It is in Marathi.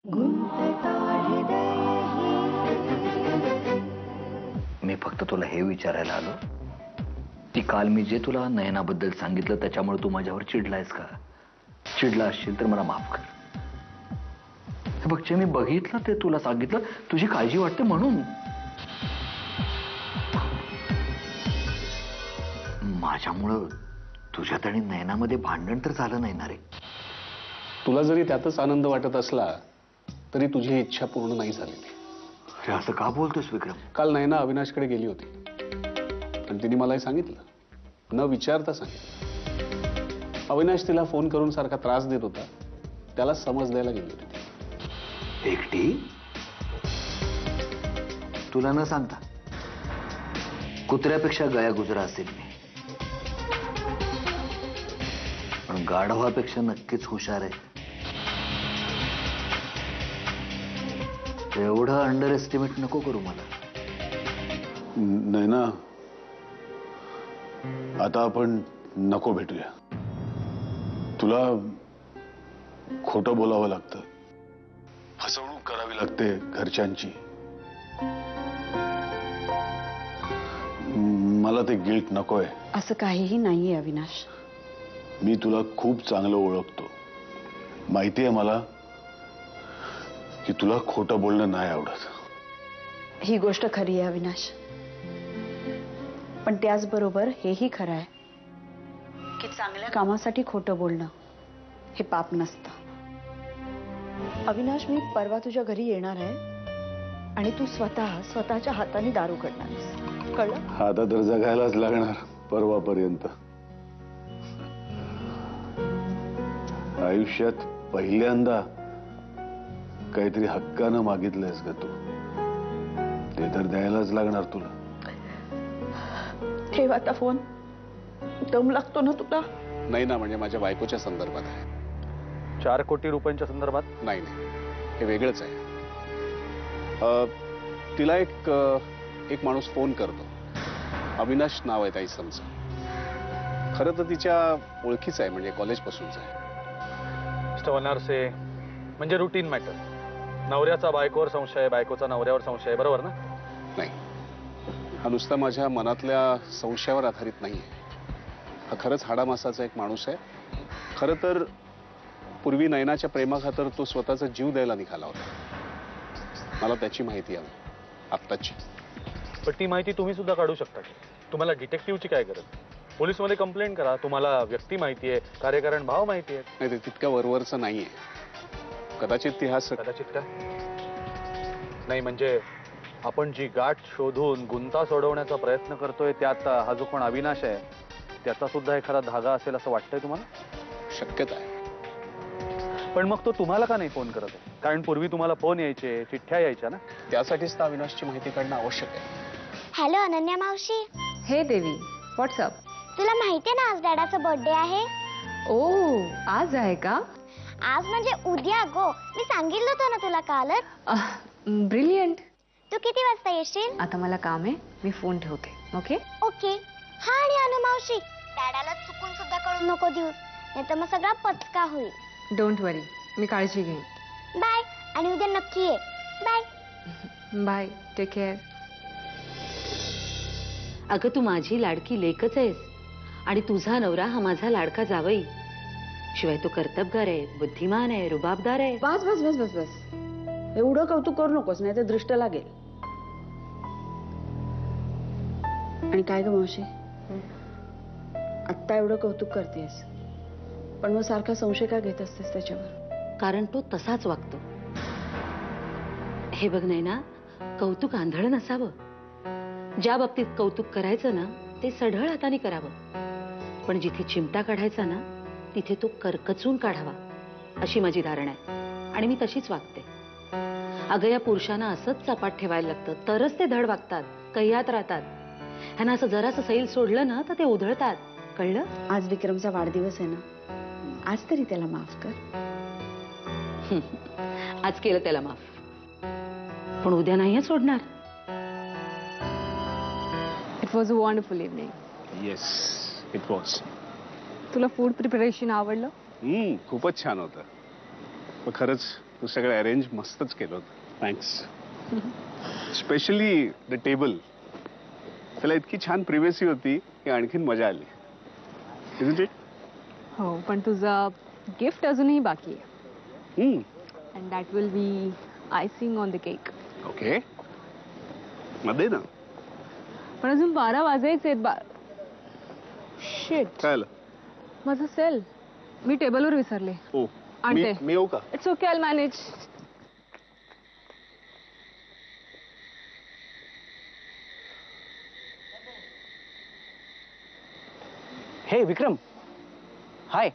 मी फक्त तुला हे विचारायला आलो की काल मी जे तुला नयनाबद्दल सांगितलं त्याच्यामुळे तू माझ्यावर चिडलायस का? चिडला असशील तर मला माफ कर. हे बघ, जे मी बघितलं ते तुला सांगितलं, तुझी काळजी वाटते म्हणून. माझ्यामुळं तुझ्यात आणि नयनामध्ये भांडण तर झालं नाही ना रे? तुला जरी त्यातच आनंद वाटत असला तरी तुझी इच्छा पूर्ण नाही झालेली. अरे असं का बोलतोस विक्रम? काल नयना अविनाशकडे गेली होती आणि तिने मला हे सांगितलं, न विचारता सांगितलं. अविनाश तिला फोन करून सारखा त्रास देत होता, त्याला समज द्यायला गेली होती ती. एकटी? तुला न सांगता? कुत्र्यापेक्षा गया गुजरा असेल मी, पण गाढवापेक्षा नक्कीच हुशार आहे. एवढं अंडर एस्टिमेट नको करू मला. नैना, आता आपण नको भेटूया. तुला खोटं बोलावं लागतं, फसवणूक करावी लागते घरच्यांची. मला ते गिल्ट नकोय. असं काहीही नाहीये अविनाश. मी तुला खूप चांगलं ओळखतो. माहिती आहे मला की तुला खोटं बोलणं नाही आवडत. ही गोष्ट खरी आहे अविनाश, पण त्याचबरोबर हेही खरं आहे की चांगल्या कामासाठी खोटं बोलणं हे पाप नसतं. अविनाश, मी परवा तुझ्या घरी येणार आहे आणि तू स्वतःच्या हाताने दारू काढणार, कळलं? आता तर जगायलाच लागणार परवापर्यंत. आयुष्यात पहिल्यांदा काहीतरी हक्कानं मागितलंयस ग तू, ते तर द्यायलाच लागणार तुला. ठेव आता फोन, दम लागतो ना तुला? नाही ना, म्हणजे माझ्या बायकोच्या संदर्भात आहे. 4 कोटी रुपयांच्या संदर्भात? नाही नाही, हे वेगळंच आहे. तिला एक माणूस फोन करतो, अविनाश नाव आहे त्या इसमचं. खरं तर तिच्या ओळखीच आहे, म्हणजे कॉलेजपासूनच आहे. मिस्टर वनारसे, म्हणजे रुटीन मॅटर. नवऱ्याचा बायकोवर संशय, बायकोचा नवऱ्यावर संशय, बरोबर ना? नाही, हा नुसता माझ्या मनातल्या संशयावर आधारित नाहीये. हा खरंच हाडामासाचा एक माणूस आहे. खरं तर पूर्वी नयनाच्या प्रेमाखातर तो स्वतःचा जीव द्यायला निघाला होता. मला त्याची माहिती आहे आत्ताची. पण ती माहिती तुम्ही सुद्धा काढू शकता की? तुम्हाला डिटेक्टिव्हची काय गरज? पोलीसमध्ये कंप्लेंट करा. तुम्हाला व्यक्ती माहिती आहे, कार्यकारण भाव माहिती आहे. नाही, ते तितक्या वरवरचं नाहीये. कदाचित ती कदाचित काय नाही, म्हणजे आपण जी गाठ शोधून गुंता सोडवण्याचा प्रयत्न करतोय त्यात हा जो कोण अविनाश आहे त्याचा सुद्धा एखादा धागा असेल असं वाटतंय तुम्हाला? शक्यता आहे. पण मग तो तुम्हाला का नाही फोन करत आहे? कारण पूर्वी तुम्हाला फोन यायचे, चिठ्ठ्या यायच्या ना. त्यासाठीच तर अविनाशची माहिती काढणं आवश्यक आहे. हॅलो अनन्या मावशी. हे देवी, व्हॉट्सअप? तुला माहितीये ना आज डॅडाचा बर्थडे आहे? ओ, आज आहे का? आज म्हणजे उद्या गो. मी सांगितलं होतं ना तुला कालच. ब्रिलियंट. तू किती वाजता येशील? आता मला काम आहे, मी फोन ठेवते. Okay okay. हा, आणि अनु मावशी, डॅडाला चुकून सुद्धा कळून नको देऊ, नाही तर मग सगळा पचका होईल. डोंट वरी, मी काळजी घेईन. बाय. आणि उद्या नक्की ये. बाय. Bye, take care. अगं, तू माझी लाडकी लेकच आहेस आणि तुझा नवरा हा माझा लाडका जावई. शिवाय तो कर्तबगार आहे, बुद्धिमान आहे, रुबाबदार आहे. बस बस बस बस बस, एवढं कौतुक करू नकोस, नाही तर दृष्ट लागेल. आणि काय ग मावशी, आत्ता एवढं कौतुक करतेस, पण मग सारखा संशय का घेत असतेस त्याच्यावर? कारण तो तसाच वागतो. हे बघ नाही ना, कौतुक आंधळ नसावं. ज्या बाबतीत कौतुक करायचं ना ते सढळ हाताने करावं, पण जिथे चिमटा काढायचा ना तिथे तो करकचून काढावा, अशी माझी धारणा आहे आणि मी तशीच वागते. अगं, या पुरुषांना असंच चपाट ठेवायला लागतं, तरच ते धड वागतात, कह्यात राहतात. ह्यांना असं जरासं सैल सोडलं ना तर ते उधळतात, कळलं? आज विक्रमचा वाढदिवस आहे ना, आज तरी त्याला माफ कर. आज केलं त्याला माफ, पण उद्या नाही सोडणार. It was a wonderful evening. Yes, it was. तुला फूड प्रिपरेशन आवडलं? खूपच छान होतं. खरंच तू सगळं अरेंज मस्तच केलं होतं. थँक्स. Specially the table. त्याला इतकी छान प्रिव्हसी होती की आणखीन मजा आली. Isn't it? हो पण तुझं गिफ्ट अजूनही बाकी आहे हम्म. And that will be icing on the cake. Okay. मध्ये ना पण अजून 12 वाजायचे शिट. काय आलं? माझं सेल मी टेबलवर विसरले. ओ आणते. मी येऊ का? It's okay I manage. हे विक्रम, हाय.